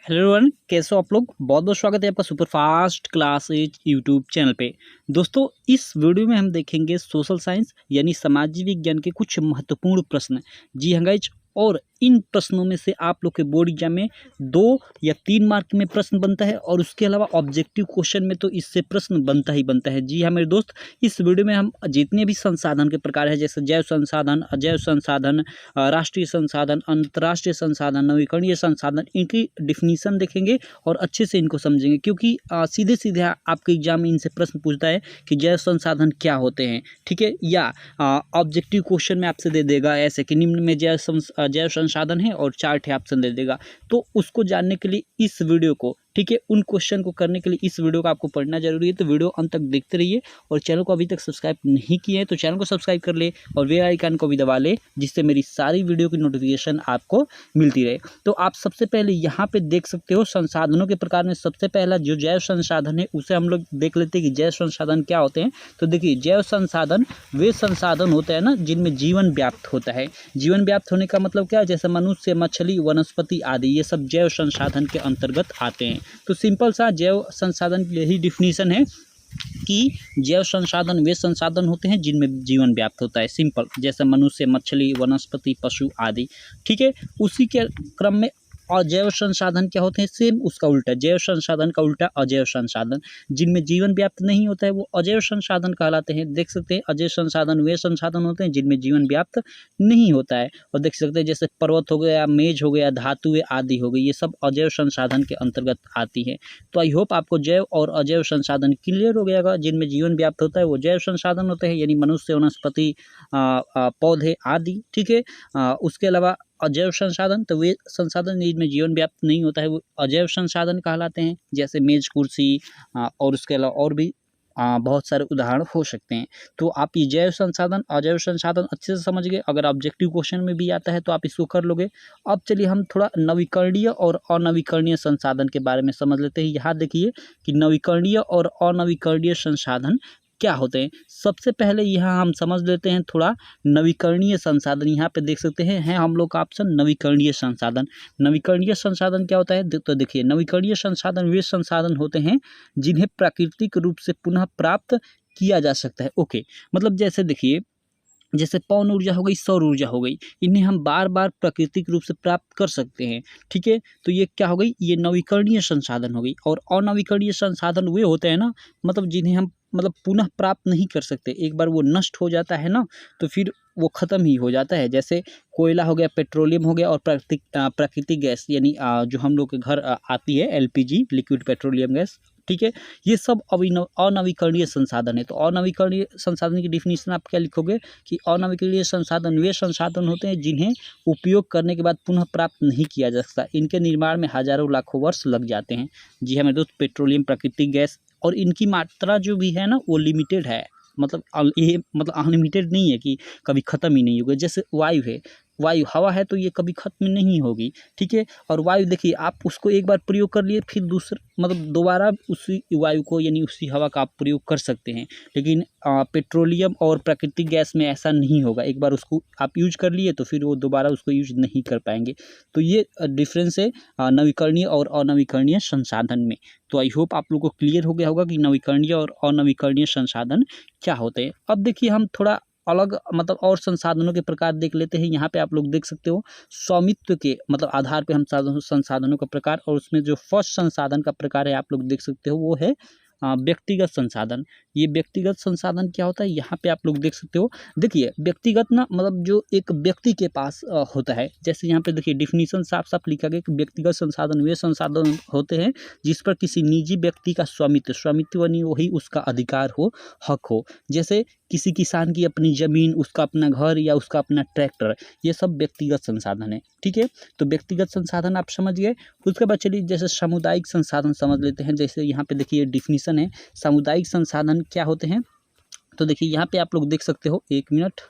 Hello everyone, कैसे हो आप लोग। बहुत बहुत स्वागत है आपका super fast classes YouTube channel पे। दोस्तों, इस वीडियो में हम देखेंगे सोशल साइंस यानी सामाजिक विज्ञान के कुछ महत्वपूर्ण प्रश्न। जी हाँ गाइज, और इन प्रश्नों में से आप लोग के बोर्ड एग्जाम में 2 या 3 मार्क में प्रश्न बनता है और उसके अलावा ऑब्जेक्टिव क्वेश्चन में तो इससे प्रश्न बनता ही बनता है। जी हाँ मेरे दोस्त, इस वीडियो में हम जितने भी संसाधन के प्रकार है, जैसे जैव संसाधन, अजैव संसाधन, राष्ट्रीय संसाधन, अंतर्राष्ट्रीय संसाधन, नवीकरणीय संसाधन, इनकी डिफिनीशन देखेंगे और अच्छे से इनको समझेंगे, क्योंकि सीधे सीधे आपके एग्जाम में इनसे प्रश्न पूछता है कि जैव संसाधन क्या होते हैं। ठीक है, या ऑब्जेक्टिव क्वेश्चन में आपसे दे देगा ऐसे कि निम्न में जैव संसाधन है और 4 ठे ऑप्शन दे देगा। तो उसको जानने के लिए इस वीडियो को, ठीक है, उन क्वेश्चन को करने के लिए इस वीडियो को आपको पढ़ना जरूरी है। तो वीडियो अंत तक देखते रहिए और चैनल को अभी तक सब्सक्राइब नहीं किए हैं तो चैनल को सब्सक्राइब कर ले और बेल आइकन को भी दबा ले, जिससे मेरी सारी वीडियो की नोटिफिकेशन आपको मिलती रहे। तो आप सबसे पहले यहाँ पे देख सकते हो संसाधनों के प्रकार में सबसे पहला जो जैव संसाधन है उसे हम लोग देख लेते हैं कि जैव संसाधन क्या होते हैं। तो देखिए, जैव संसाधन वे संसाधन होते हैं ना जिनमें जीवन व्याप्त होता है। जीवन व्याप्त होने का मतलब क्या है, जैसे मनुष्य, मछली, वनस्पति आदि, ये सब जैव संसाधन के अंतर्गत आते हैं। तो सिंपल सा जैव संसाधन की यही डिफिनीशन है कि जैव संसाधन वे संसाधन होते हैं जिनमें जीवन व्याप्त होता है। सिंपल, जैसे मनुष्य, मछली, वनस्पति, पशु आदि। ठीक है, उसी के क्रम में अजैव संसाधन क्या होते हैं, सेम उसका उल्टा, जैव संसाधन का उल्टा अजैव संसाधन। जिनमें जीवन व्याप्त नहीं होता है वो अजैव संसाधन कहलाते हैं। देख सकते हैं, अजैव संसाधन वे संसाधन होते हैं जिनमें जीवन व्याप्त नहीं होता है। और देख सकते हैं जैसे पर्वत हो गया, मेज हो गया, धातुएं आदि हो गई, ये सब अजैव संसाधन के अंतर्गत आती है। तो आई होप आपको जैव और अजैव संसाधन क्लियर हो गया होगा। जिनमें जीवन व्याप्त होता है वो जैव संसाधन होते हैं, यानी मनुष्य, वनस्पति, पौधे आदि। ठीक है, उसके अलावा अजैव संसाधन तो वे संसाधन जिनमें जीवन व्याप्त नहीं होता है वो अजैव संसाधन कहलाते हैं, जैसे मेज, कुर्सी, और उसके अलावा और भी बहुत सारे उदाहरण हो सकते हैं। तो आप ये जैव संसाधन, अजैव संसाधन अच्छे से समझ गए। अगर ऑब्जेक्टिव क्वेश्चन में भी आता है तो आप इसको कर लोगे। अब चलिए हम थोड़ा नवीकरणीय और अनवीकरणीय संसाधन के बारे में समझ लेते हैं। यहाँ देखिए कि नवीकरणीय और अनवीकरणीय संसाधन क्या होते हैं। सबसे पहले यहाँ हम समझ लेते हैं थोड़ा नवीकरणीय संसाधन। यहाँ पे देख सकते हैं हम लोग का ऑप्शन नवीकरणीय संसाधन। नवीकरणीय संसाधन क्या होता है, तो देखिए, नवीकरणीय संसाधन वे संसाधन होते हैं जिन्हें प्राकृतिक रूप से पुनः प्राप्त किया जा सकता है। ओके, मतलब जैसे देखिए, जैसे पवन ऊर्जा हो गई, सौर ऊर्जा हो गई, इन्हें हम बार बार प्राकृतिक रूप से प्राप्त कर सकते हैं। ठीक है, तो ये क्या हो गई, ये नवीकरणीय संसाधन हो गई। और अनवीकरणीय संसाधन वे होते हैं ना, मतलब जिन्हें हम पुनः प्राप्त नहीं कर सकते। एक बार वो नष्ट हो जाता है ना तो फिर वो खत्म ही हो जाता है। जैसे कोयला हो गया, पेट्रोलियम हो गया और प्राकृतिक गैस, यानी जो हम लोग के घर आती है एलपीजी, लिक्विड पेट्रोलियम गैस। ठीक है, ये सब अनवीकरणीय संसाधन है। तो अनवीकरणीय संसाधन की डिफिनीशन आप क्या लिखोगे कि अनवीकरणीय संसाधन वे संसाधन होते हैं जिन्हें उपयोग करने के बाद पुनः प्राप्त नहीं किया जा सकता। इनके निर्माण में हजारों लाखों वर्ष लग जाते हैं। जी हाँ मेरे दोस्त, पेट्रोलियम, प्राकृतिक गैस, और इनकी मात्रा जो भी है ना वो लिमिटेड है। ये अनलिमिटेड नहीं है कि कभी ख़त्म ही नहीं होगा। जैसे वायु है, वायु हवा है तो ये कभी खत्म नहीं होगी। ठीक है, और वायु देखिए, आप उसको एक बार प्रयोग कर लिए, फिर दोबारा उसी वायु को यानी उसी हवा का आप प्रयोग कर सकते हैं। लेकिन पेट्रोलियम और प्राकृतिक गैस में ऐसा नहीं होगा। एक बार उसको आप यूज कर लिए तो फिर वो दोबारा उसको यूज नहीं कर पाएंगे। तो ये डिफरेंस है नवीकरणीय और अनवीकरणीय संसाधन में। तो आई होप आप लोग को क्लियर हो गया होगा कि नवीकरणीय और अनवीकरणीय संसाधन क्या होते हैं। अब देखिए हम थोड़ा अलग और संसाधनों के प्रकार देख लेते हैं। यहाँ पे आप लोग देख सकते हो स्वामित्व के आधार पे हम संसाधनों का प्रकार, और उसमें जो फर्स्ट संसाधन का प्रकार है आप लोग देख सकते हो वो है व्यक्तिगत संसाधन। ये व्यक्तिगत संसाधन क्या होता है, यहाँ पे आप लोग देख सकते हो। देखिए, व्यक्तिगत ना जो एक व्यक्ति के पास होता है। जैसे यहाँ पे देखिए डिफिनीशन साफ साफ लिखा गया कि व्यक्तिगत संसाधन वे संसाधन होते हैं जिस पर किसी निजी व्यक्ति का स्वामित्व यानी वही उसका अधिकार हो, हक हो। जैसे किसी किसान की अपनी जमीन, उसका अपना घर या उसका अपना ट्रैक्टर, ये सब व्यक्तिगत संसाधन है। ठीक है, तो व्यक्तिगत संसाधन आप समझ गए। उसके बाद चलिए जैसे सामुदायिक संसाधन समझ लेते हैं। जैसे यहाँ पे देखिए डिफिनीशन है, सामुदायिक संसाधन क्या होते हैं। तो देखिए यहाँ पे आप लोग देख सकते हो, एक मिनट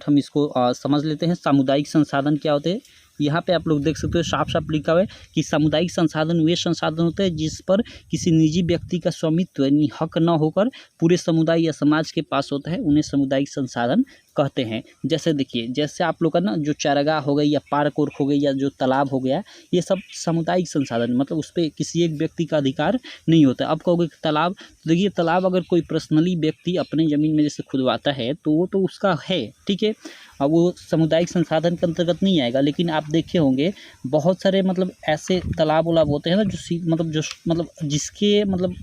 हम इसको समझ लेते हैं। सामुदायिक संसाधन क्या होते हैं, यहाँ पे आप लोग देख सकते हो साफ साफ लिखा हुआ है कि सामुदायिक संसाधन वे संसाधन होते हैं जिस पर किसी निजी व्यक्ति का स्वामित्व यानी हक न होकर पूरे समुदाय या समाज के पास होता है, उन्हें सामुदायिक संसाधन कहते हैं। जैसे देखिए, जैसे आप लोग का ना जो चारागाह हो गई या पार्क वार्क हो गई या जो तालाब हो गया, ये सब सामुदायिक संसाधन, मतलब उस पे किसी एक व्यक्ति का अधिकार नहीं होता है। अब कहोगे कि तालाब, तो देखिए तालाब अगर कोई पर्सनली व्यक्ति अपने ज़मीन में जैसे खुदवाता है तो वो तो उसका है, ठीक है। अब वो सामुदायिक संसाधन के अंतर्गत नहीं आएगा। लेकिन आप देखे होंगे बहुत सारे मतलब ऐसे तालाब उलाब होते हैं ना जो मतलब जिसके मतलब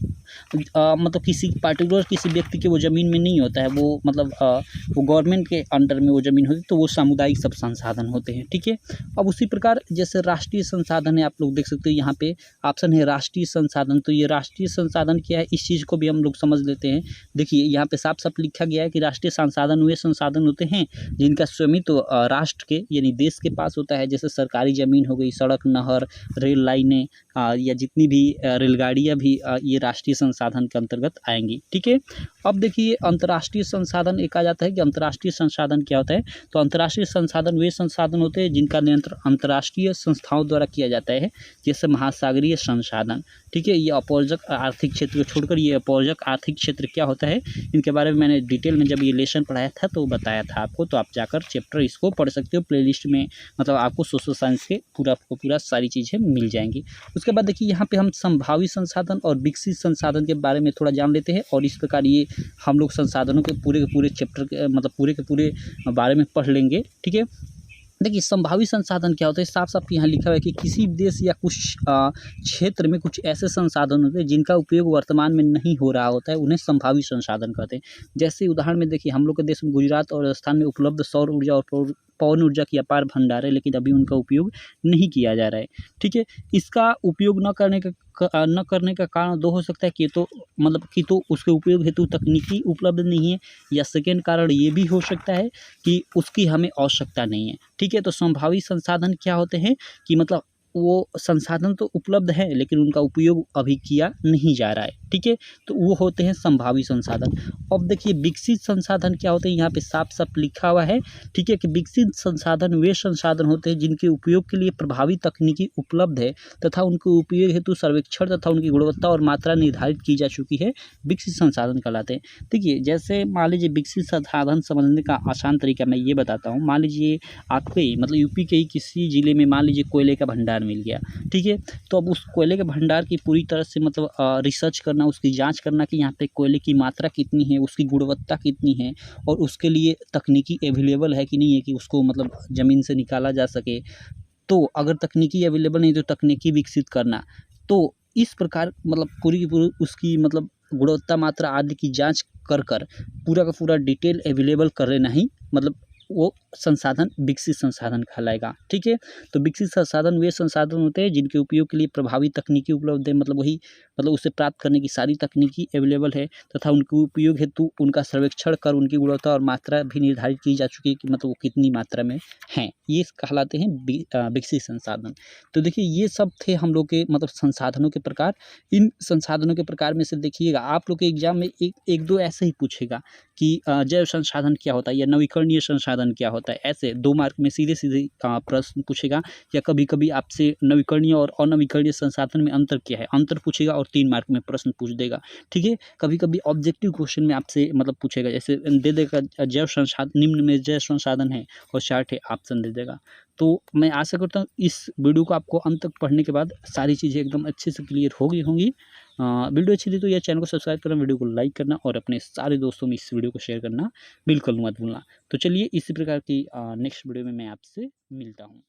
किसी पार्टिकुलर किसी व्यक्ति के वो ज़मीन में नहीं होता है, वो वो गवर्नमेंट के अंडर में वो ज़मीन होती है, तो वो सामुदायिक सब संसाधन होते हैं, ठीक है। अब उसी प्रकार जैसे राष्ट्रीय संसाधन है, आप लोग देख सकते हो यहाँ पे ऑप्शन है राष्ट्रीय संसाधन। तो ये राष्ट्रीय संसाधन क्या है, इस चीज़ को भी हम लोग समझ लेते हैं। देखिए यहाँ पे साफ साफ लिखा गया है कि राष्ट्रीय संसाधन वे संसाधन होते हैं जिनका स्वामित्व राष्ट्र के यानी देश के पास होता है। जैसे सरकारी ज़मीन हो गई, सड़क, नहर, रेल लाइनें या जितनी भी रेलगाड़ियाँ भी ये राष्ट्रीय संसाधन के अंतर्गत आएंगी, ठीक है। अब देखिए अंतर्राष्ट्रीय संसाधन एक आ जाता है कि अंतर्राष्ट्रीय संसाधन क्या होता है। तो अंतर्राष्ट्रीय संसाधन वे संसाधन होते हैं जिनका नियंत्रण अंतर्राष्ट्रीय संस्थाओं द्वारा किया जाता है, जैसे महासागरीय संसाधन, ठीक है। ये अपवर्जक आर्थिक क्षेत्र को छोड़कर ये अपवर्जक आर्थिक क्षेत्र क्या होता है, इनके बारे में मैंने डिटेल में जब ये लेसन पढ़ाया था तो बताया था आपको। तो आप जाकर चैप्टर इसको पढ़ सकते हो, प्लेलिस्ट में मतलब आपको सोशल साइंस के पूरा सारी चीज़ें मिल जाएंगी। उसके बाद देखिए यहाँ पे हम संभावित संसाधन और विकसित संसाधन के बारे में थोड़ा जान लेते हैं, और इस प्रकार ये हम लोग संसाधनों के पूरे चैप्टर के मतलब पूरे के पूरे बारे में पढ़ लेंगे, ठीक है। देखिए संभावित संसाधन क्या होता है, साफ साफ यहाँ लिखा हुआ है कि किसी देश या कुछ क्षेत्र में कुछ ऐसे संसाधन होते हैं जिनका उपयोग वर्तमान में नहीं हो रहा होता है, उन्हें संभावित संसाधन कहते हैं। जैसे उदाहरण में देखिए हम लोग के देश में गुजरात और राजस्थान में उपलब्ध सौर ऊर्जा और पवन ऊर्जा की अपार भंडार है, लेकिन अभी उनका उपयोग नहीं किया जा रहा है, ठीक है। इसका उपयोग न करने का कारण दो हो सकता है कि तो उसके उपयोग हेतु तकनीकी उपलब्ध नहीं है, या सेकेंड कारण ये भी हो सकता है कि उसकी हमें आवश्यकता नहीं है, ठीक है। तो संभावित संसाधन क्या होते हैं कि मतलब वो संसाधन तो उपलब्ध है लेकिन उनका उपयोग अभी किया नहीं जा रहा है, ठीक है। तो वो होते हैं संभावित संसाधन। अब देखिए विकसित संसाधन क्या होते हैं, यहाँ पे साफ साफ लिखा हुआ है, ठीक है, कि विकसित संसाधन वे संसाधन होते हैं जिनके उपयोग के लिए प्रभावी तकनीकी उपलब्ध है तथा उनके उपयोग हेतु सर्वेक्षण तथा उनकी गुणवत्ता और मात्रा निर्धारित की जा चुकी है, विकसित संसाधन कहलाते हैं। देखिए जैसे मान लीजिए विकसित संसाधन समझने का आसान तरीका मैं ये बताता हूँ। मान लीजिए आपके मतलब यूपी के ही किसी जिले में मान लीजिए कोयले का भंडार मिल गया, ठीक है। तो अब उस कोयले के भंडार की पूरी तरह से रिसर्च करना, उसकी जांच करना कि यहाँ पे कोयले की मात्रा कितनी है, उसकी गुणवत्ता कितनी है, और उसके लिए तकनीकी अवेलेबल है कि नहीं है कि उसको मतलब ज़मीन से निकाला जा सके। तो अगर तकनीकी अवेलेबल नहीं तो तकनीकी विकसित करना। तो इस प्रकार मतलब पूरी की पूरी उसकी मतलब गुणवत्ता, मात्रा आदि की जांच कर पूरा का पूरा डिटेल अवेलेबल कर लेना ही मतलब वो संसाधन विकसित संसाधन कहलाएगा, ठीक है। तो विकसित संसाधन वे संसाधन होते हैं जिनके उपयोग के लिए प्रभावी तकनीकी उपलब्ध है, मतलब उसे प्राप्त करने की सारी तकनीकी अवेलेबल है तथा उनके उपयोग हेतु उनका सर्वेक्षण कर उनकी गुणवत्ता और मात्रा भी निर्धारित की जा चुकी है कि मतलब वो कितनी मात्रा में हैं, ये कहलाते हैं विकसित संसाधन। तो देखिए ये सब थे हम लोग के मतलब संसाधनों के प्रकार। इन संसाधनों के प्रकार में से देखिएगा आप लोग के एग्जाम में एक दो ऐसे ही पूछेगा कि जैव संसाधन क्या होता है या नवीकरणीय संसाधन क्या होता है, ऐसे 2 मार्क में सीधे प्रश्न पूछेगा। या कभी कभी आपसे नवीकरणीय और अनवीकरणीय संसाधन में अंतर क्या है, अंतर पूछेगा और 3 मार्क में प्रश्न पूछ देगा, ठीक है। कभी कभी ऑब्जेक्टिव क्वेश्चन में आपसे मतलब पूछेगा, जैसे दे देगा जैव संसाधन, निम्न में जैव संसाधन है और चार्ट है, ऑप्शन दे देगा। तो मैं आशा करता हूँ इस वीडियो को आपको अंत तक पढ़ने के बाद सारी चीज़ें एकदम अच्छे से क्लियर हो गई होंगी। वीडियो अच्छी थी तो यह चैनल को सब्सक्राइब करना, वीडियो को लाइक करना और अपने सारे दोस्तों में इस वीडियो को शेयर करना बिल्कुल मत भूलना। तो चलिए इसी प्रकार की नेक्स्ट वीडियो में मैं आपसे मिलता हूँ।